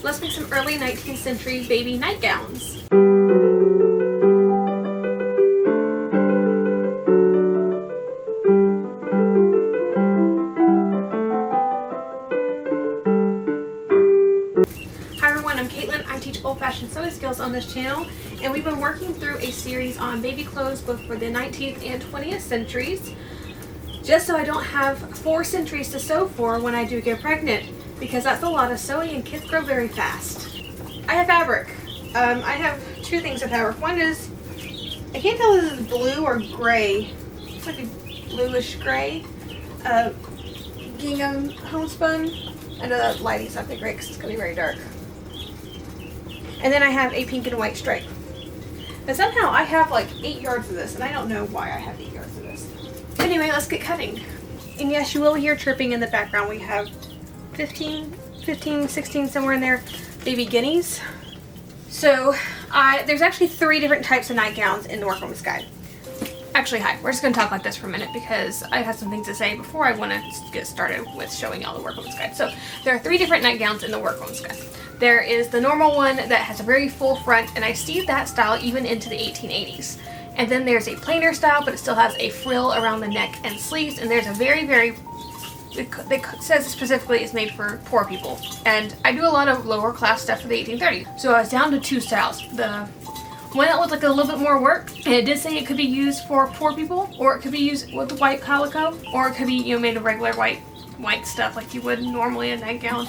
Let's make some early 19th century baby nightgowns. I teach old-fashioned sewing skills on this channel, and we've been working through a series on baby clothes both for the 19th and 20th centuries, just so I don't have 4 centuries to sew for when I do get pregnant, because that's a lot of sewing and kids grow very fast. I have fabric. I have 2 things of fabric. One is, I can't tell if this is blue or gray. It's like a bluish gray. Gingham homespun. I know that lighting's not that great because it's going to be very dark. And then I have a pink and white stripe. But somehow I have like 8 yards of this, and I don't know why I have 8 yards of this. Anyway, let's get cutting. And yes, you will hear chirping in the background. We have 15, 16, somewhere in there, baby guineas. So there's actually 3 different types of nightgowns in the Workwoman's Guide. Actually, hi, we're just going to talk like this for a minute because I have some things to say before I want to get started with showing y'all the Workwoman's Guide. So there are 3 different nightgowns in the Workwoman's Guide. There is the normal one that has a very full front, and I see that style even into the 1880s. And then there's a plainer style, but it still has a frill around the neck and sleeves, and there's a it says specifically it's made for poor people. And I do a lot of lower class stuff for the 1830s. So I was down to 2 styles. The one that looked like a little bit more work, and it did say it could be used for poor people, or it could be used with white calico, or it could be, you know, made of regular white stuff like you would normally in a nightgown.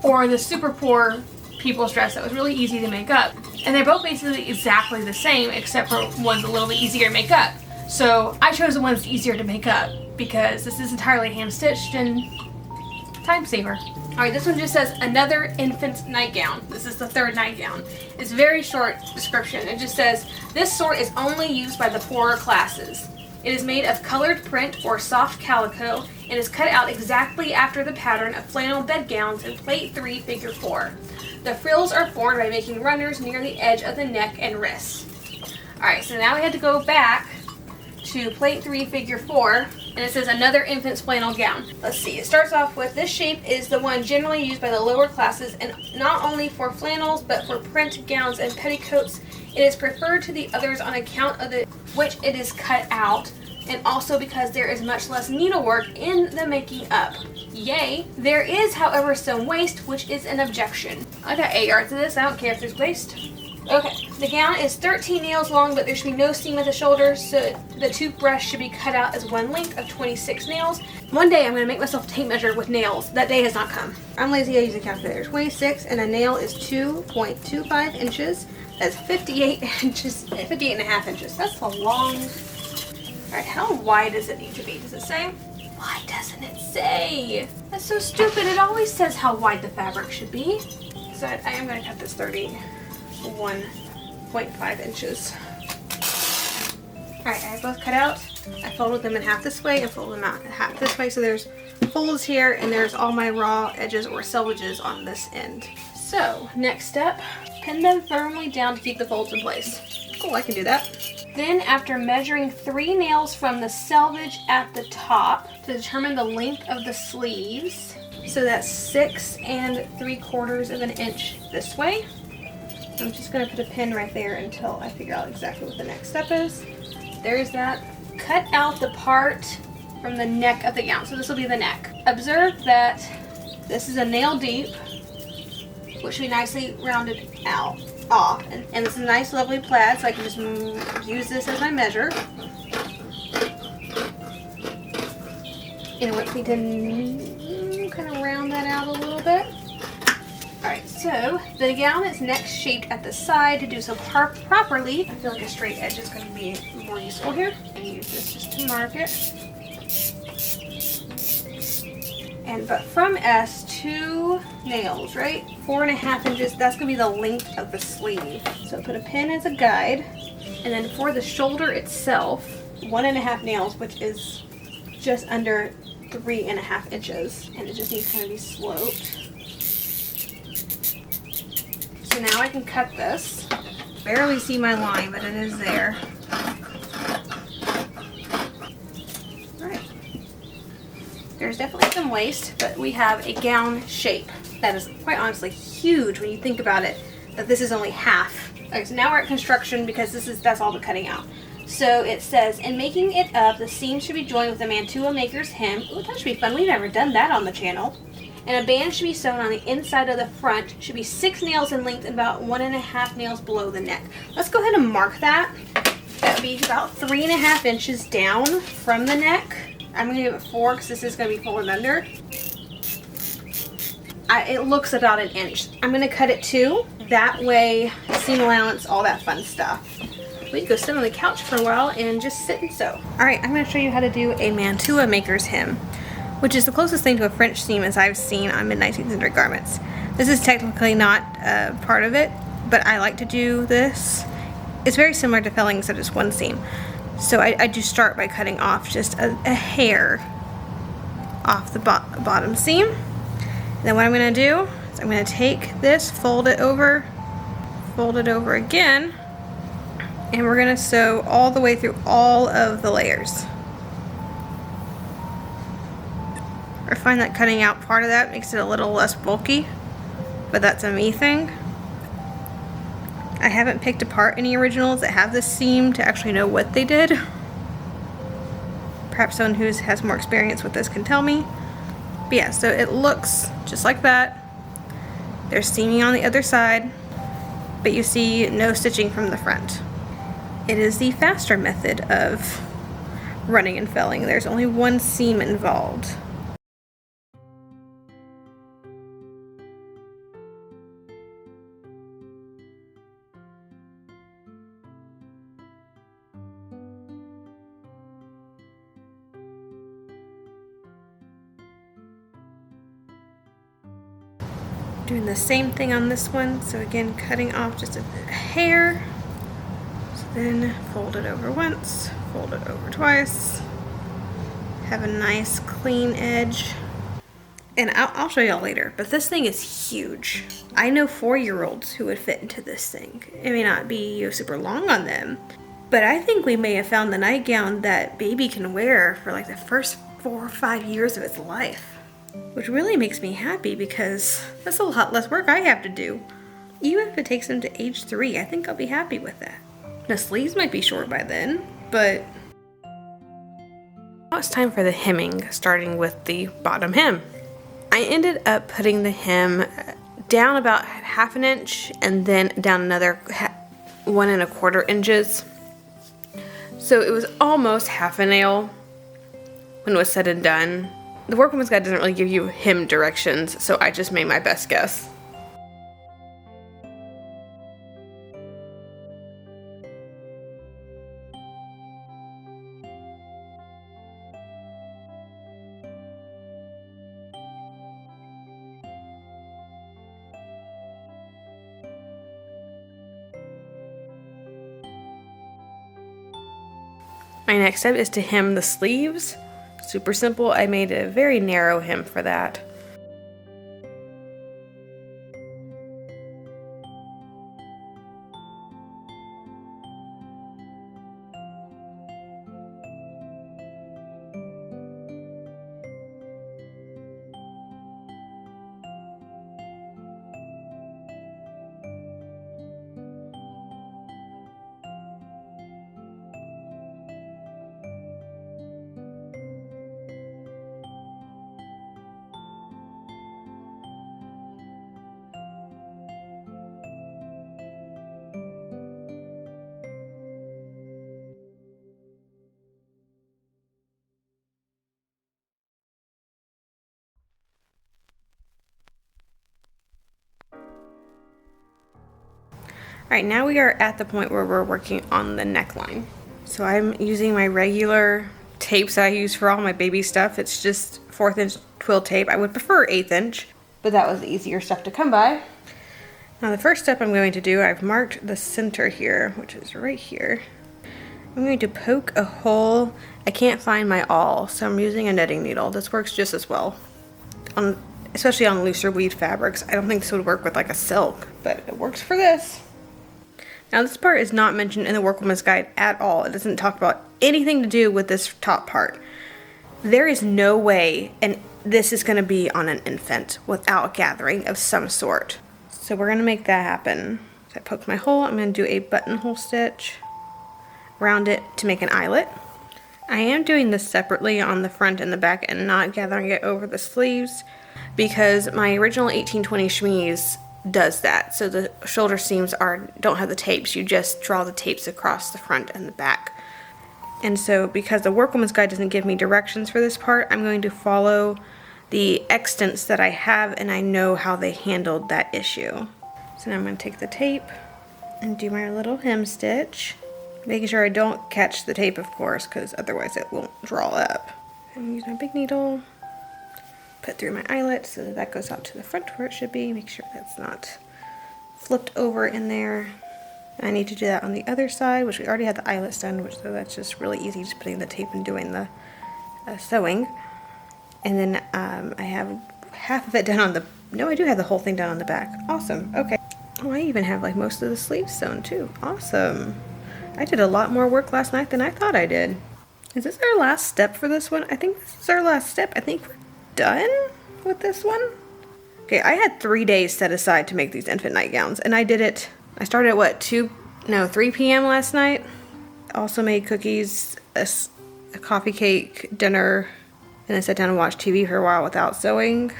Or the super poor people's dress that was really easy to make up. And they're both basically exactly the same, except for one's a little bit easier to make up. So I chose the one that's easier to make up because this is entirely hand stitched and time saver. Alright, this one just says another infant's nightgown. This is the 3rd nightgown. It's a very short description. It just says, this sort is only used by the poorer classes. It is made of colored print or soft calico and is cut out exactly after the pattern of flannel bedgowns in Plate 3, Figure 4. The frills are formed by making runners near the edge of the neck and wrists. Alright, so now we had to go back to Plate 3, Figure 4, and it says another infant's flannel gown. Let's see, it starts off with, this shape is the one generally used by the lower classes, and not only for flannels, but for print gowns and petticoats. It is preferred to the others on account of the which it is cut out, and also because there is much less needlework in the making up. Yay! There is, however, some waste, which is an objection. I got 8 yards of this, I don't care if there's waste. Okay, the gown is 13 nails long, but there should be no seam at the shoulders, so the toothbrush should be cut out as one length of 26 nails. One day I'm going to make myself a tape measure with nails. That day has not come. I'm lazy, I use a calculator. 26, and a nail is 2.25 inches. That's 58 inches, 58 and a half inches. That's a long... Alright, how wide does it need to be? Does it say? Why doesn't it say? That's so stupid. It always says how wide the fabric should be. So I am going to cut this 31.5 inches. Alright, I have both cut out. I folded them in half this way and folded them out in half this way. So there's folds here, and there's all my raw edges or selvages on this end. So, next step, pin them firmly down to keep the folds in place. Cool, I can do that. Then, after measuring 3 nails from the selvage at the top to determine the length of the sleeves, so that's 6 3/4 of an inch this way. I'm just going to put a pin right there until I figure out exactly what the next step is. There's that. Cut out the part from the neck of the gown. So this will be the neck. Observe that this is a nail deep, which should be nicely rounded off. And this is a nice lovely plaid, so I can just use this as my measure. And it wants me to kind of round that out a little bit. Alright, so the gown is next shaped at the side. To do so properly, I feel like a straight edge is going to be more useful here. And use this just to mark it. But from S, 2 nails, right? 4.5 inches, that's going to be the length of the sleeve. So put a pin as a guide. And then for the shoulder itself, 1.5 nails, which is just under 3.5 inches. And it just needs to kind of be sloped. So now I can cut this. Barely see my line, but it is there. There's definitely some waist, but we have a gown shape that is quite honestly huge when you think about it, that this is only half. Okay, so now we're at construction because that's all the cutting out. So it says, in making it up, the seam should be joined with a mantua maker's hem. Ooh, that should be fun. We've never done that on the channel. And a band should be sewn on the inside of the front. Should be 6 nails in length and about 1.5 nails below the neck. Let's go ahead and mark that. That would be about 3.5 inches down from the neck. I'm going to give it 4 because this is going to be folded under. It looks about 1 inch. I'm going to cut it 2. That way, seam allowance, all that fun stuff. We can go sit on the couch for a while and just sit and sew. Alright, I'm going to show you how to do a mantua maker's hem, which is the closest thing to a French seam as I've seen on mid-19th century garments. This is technically not part of it, but I like to do this. It's very similar to felling except it's one seam. So I do start by cutting off just a hair off the bottom seam. And then what I'm going to do is I'm going to take this, fold it over again, and we're going to sew all the way through all of the layers. I find that cutting out part of that makes it a little less bulky, but that's a me thing. I haven't picked apart any originals that have this seam to actually know what they did. Perhaps someone who has more experience with this can tell me. But yeah, so it looks just like that. There's seaming on the other side, but you see no stitching from the front. It is the faster method of running and felling. There's only one seam involved. Doing the same thing on this one. So again, cutting off just a hair. So then fold it over once, fold it over twice. Have a nice clean edge. And I'll show y'all later, but this thing is huge. I know 4-year-olds who would fit into this thing. It may not be super long on them, but I think we may have found the nightgown that baby can wear for like the first 4 or 5 years of its life. Which really makes me happy because that's a lot less work I have to do. Even if it takes them to age 3, I think I'll be happy with that. The sleeves might be short by then, but now it's time for the hemming, starting with the bottom hem. I ended up putting the hem down about 1/2 inch and then down another 1 1/4 inches. So it was almost 1/2 nail when it was said and done. The Workwoman's Guide doesn't really give you hem directions, so I just made my best guess. My next step is to hem the sleeves. Super simple. I made a very narrow hem for that. Alright, now we are at the point where we're working on the neckline. So I'm using my regular tapes that I use for all my baby stuff. It's just 1/4 inch twill tape. I would prefer 1/8 inch, but that was the easier stuff to come by. Now the first step I'm going to do, I've marked the center here, which is right here. I'm going to poke a hole. I can't find my awl, so I'm using a knitting needle. This works just as well, especially on looser weave fabrics. I don't think this would work with like a silk, but it works for this. Now this part is not mentioned in the Workwoman's Guide at all. It doesn't talk about anything to do with this top part. There is no way, and this is going to be on an infant without gathering of some sort. So we're going to make that happen. So I poked my hole. I'm going to do a buttonhole stitch around it to make an eyelet. I am doing this separately on the front and the back and not gathering it over the sleeves because my original 1820 chemise does that. So the shoulder seams don't have the tapes. You just draw the tapes across the front and the back. And so because the Workwoman's Guide doesn't give me directions for this part, I'm going to follow the extents that I have, and I know how they handled that issue. So now I'm going to take the tape and do my little hem stitch. Making sure I don't catch the tape, of course, because otherwise it won't draw up. And use my big needle, put through my eyelet so that goes out to the front where it should be. Make sure that's not flipped over in there. I need to do that on the other side, which we already had the eyelets done, so that's just really easy, just putting the tape and doing the sewing. And then I have half of it done on the, no, I do have the whole thing done on the back. Awesome, okay. Oh, I even have like most of the sleeves sewn too. Awesome. I did a lot more work last night than I thought I did. Is this our last step for this one? I think this is our last step. I think we're done with this one. Okay, I had 3 days set aside to make these infant nightgowns, and I did it. I started at what, 3 p.m. last night. Also made cookies, a coffee cake, dinner, and then sat down and watched TV for a while without sewing.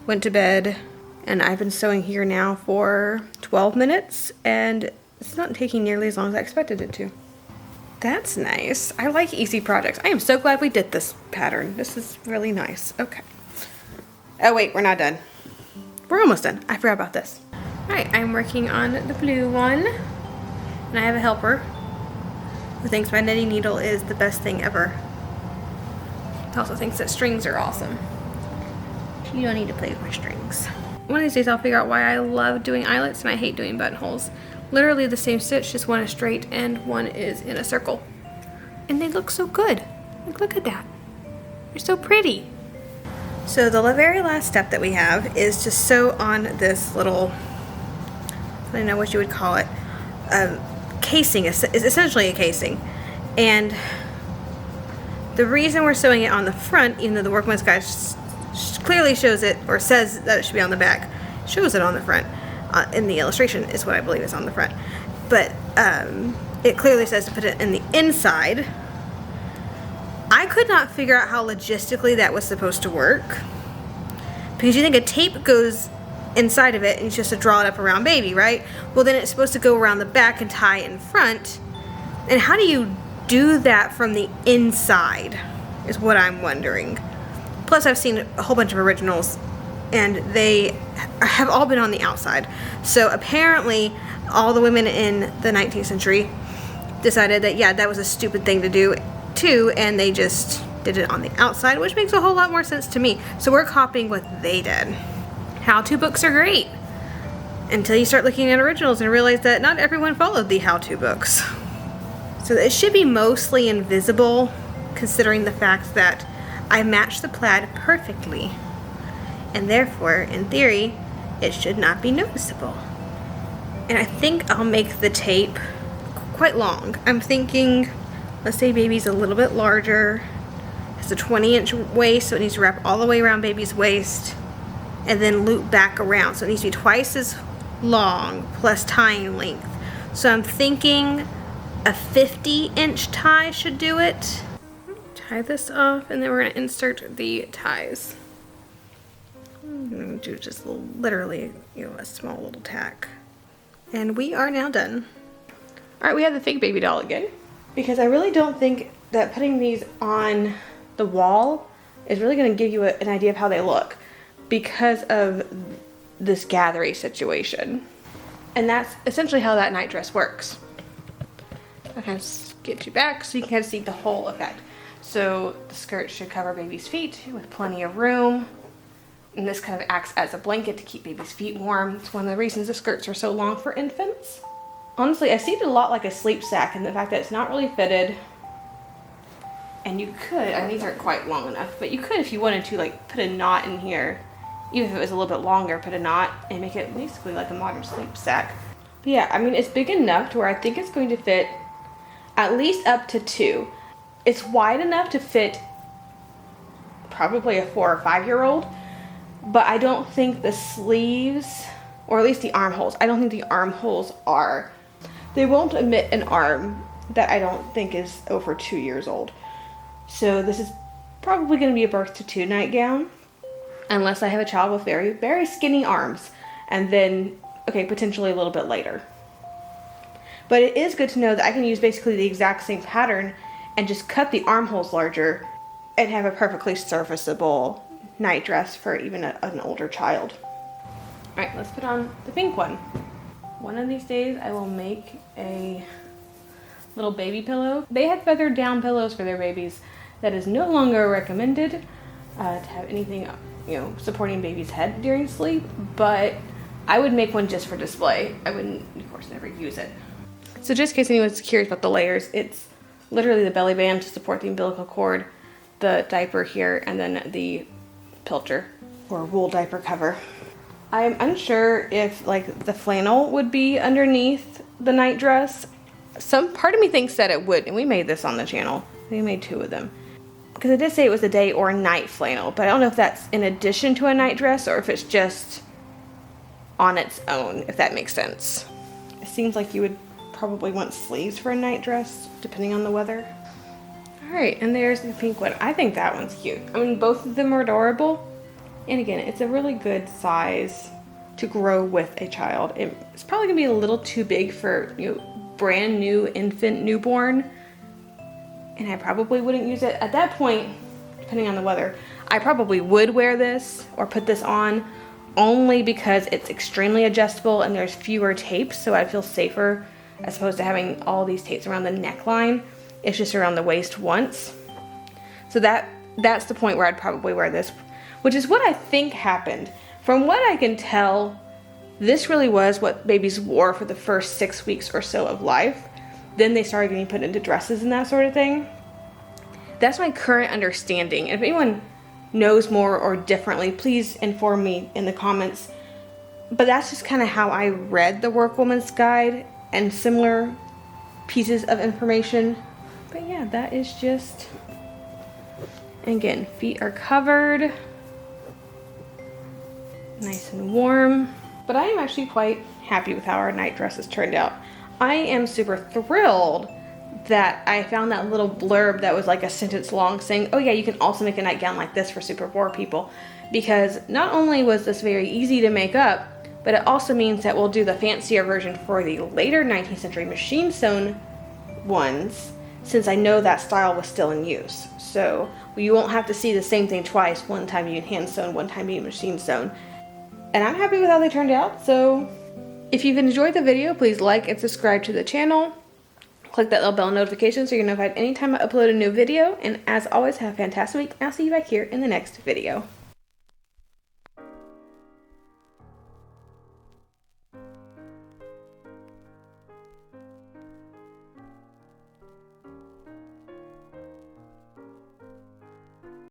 Went to bed, and I've been sewing here now for 12 minutes, and it's not taking nearly as long as I expected it to. That's nice. I like easy projects. I am so glad we did this pattern. This is really nice. Okay. Oh wait, we're not done. We're almost done. I forgot about this. Alright, I'm working on the blue one, and I have a helper who thinks my knitting needle is the best thing ever. He also thinks that strings are awesome. You don't need to play with my strings. One of these days I'll figure out why I love doing eyelets and I hate doing buttonholes. Literally the same stitch, just one is straight and one is in a circle. And they look so good. Like, look at that. They're so pretty. So the very last step that we have is to sew on this little, I don't know what you would call it, casing. Is essentially a casing. And the reason we're sewing it on the front, even though the Workwoman's Guide clearly shows it, or says that it should be on the back, shows it on the front. In the illustration is what I believe is on the front. But it clearly says to put it in the inside. I could not figure out how logistically that was supposed to work. Because you think a tape goes inside of it and it's just to draw it up around baby, right? Well, then it's supposed to go around the back and tie in front. And how do you do that from the inside is what I'm wondering. Plus, I've seen a whole bunch of originals and they have all been on the outside. So apparently all the women in the 19th century decided that, yeah, that was a stupid thing to do too, and they just did it on the outside, which makes a whole lot more sense to me. So we're copying what they did. How-to books are great until you start looking at originals and realize that not everyone followed the how-to books. So it should be mostly invisible, considering the fact that I matched the plaid perfectly. And therefore, in theory, it should not be noticeable. And I think I'll make the tape quite long. I'm thinking, let's say baby's a little bit larger. It's a 20-inch waist, so it needs to wrap all the way around baby's waist and then loop back around. So it needs to be twice as long plus tying length. So I'm thinking a 50-inch tie should do it. Tie this off, and then we're going to insert the ties. I'm going to do just literally, a small little tack. And we are now done. Alright, we have the fake baby doll again. Because I really don't think that putting these on the wall is really going to give you an idea of how they look. Because of this gathery situation. And that's essentially how that night dress works. I kind of get you back so you can kind of see the whole effect. So the skirt should cover baby's feet with plenty of room. And this kind of acts as a blanket to keep baby's feet warm. It's one of the reasons the skirts are so long for infants. Honestly, I see it a lot like a sleep sack in the fact that it's not really fitted. And you could, and these aren't quite long enough, but you could, if you wanted to, like, put a knot in here. Even if it was a little bit longer, put a knot and make it basically like a modern sleep sack. But yeah, I mean, it's big enough to where I think it's going to fit at least up to 2. It's wide enough to fit probably a 4 or 5-year-old, but I don't think the sleeves, or at least the armholes, I don't think the armholes are. They won't emit an arm that I don't think is over 2 years old. So this is probably going to be a birth to 2 nightgown, unless I have a child with very, very skinny arms, and then, okay, potentially a little bit later. But it is good to know that I can use basically the exact same pattern and just cut the armholes larger and have a perfectly serviceable night dress for even an older child. All right, let's put on the pink one. One of these days I will make a little baby pillow. They had feathered down pillows for their babies. That is no longer recommended to have anything, supporting baby's head during sleep, but I would make one just for display. I wouldn't, of course, never use it. So just in case anyone's curious about the layers, it's literally the belly band to support the umbilical cord, the diaper here, and then the pilcher or wool diaper cover. I'm unsure if like the flannel would be underneath the night dress. Some part of me thinks that it would, and we made this on the channel. We made 2 of them. Because it did say it was a day or night flannel, but I don't know if that's in addition to a night dress or if it's just on its own, if that makes sense. It seems like you would probably want sleeves for a night dress, depending on the weather. All right, and there's the pink one. I think that one's cute. I mean, both of them are adorable. And again, it's a really good size to grow with a child. It's probably gonna be a little too big for, brand new infant newborn. And I probably wouldn't use it at that point, depending on the weather. I probably would wear this or put this on only because it's extremely adjustable and there's fewer tapes, so I'd feel safer as opposed to having all these tapes around the neckline. It's just around the waist once. So that's the point where I'd probably wear this, which is what I think happened. From what I can tell, this really was what babies wore for the first 6 weeks or so of life. Then they started getting put into dresses and that sort of thing. That's my current understanding. And if anyone knows more or differently, please inform me in the comments. But that's just kind of how I read the Workwoman's Guide and similar pieces of information. But yeah, that is just, again, feet are covered, nice and warm. But I am actually quite happy with how our night dresses turned out. I am super thrilled that I found that little blurb that was like a sentence long saying, oh yeah, you can also make a nightgown like this for super poor people. Because not only was this very easy to make up, but it also means that we'll do the fancier version for the later 19th century machine sewn ones, since I know that style was still in use. So you won't have to see the same thing twice, one time being hand sewn, one time being machine sewn. And I'm happy with how they turned out. So if you've enjoyed the video, please like and subscribe to the channel. Click that little bell notification so you're notified anytime I upload a new video. And as always, have a fantastic week. I'll see you back here in the next video.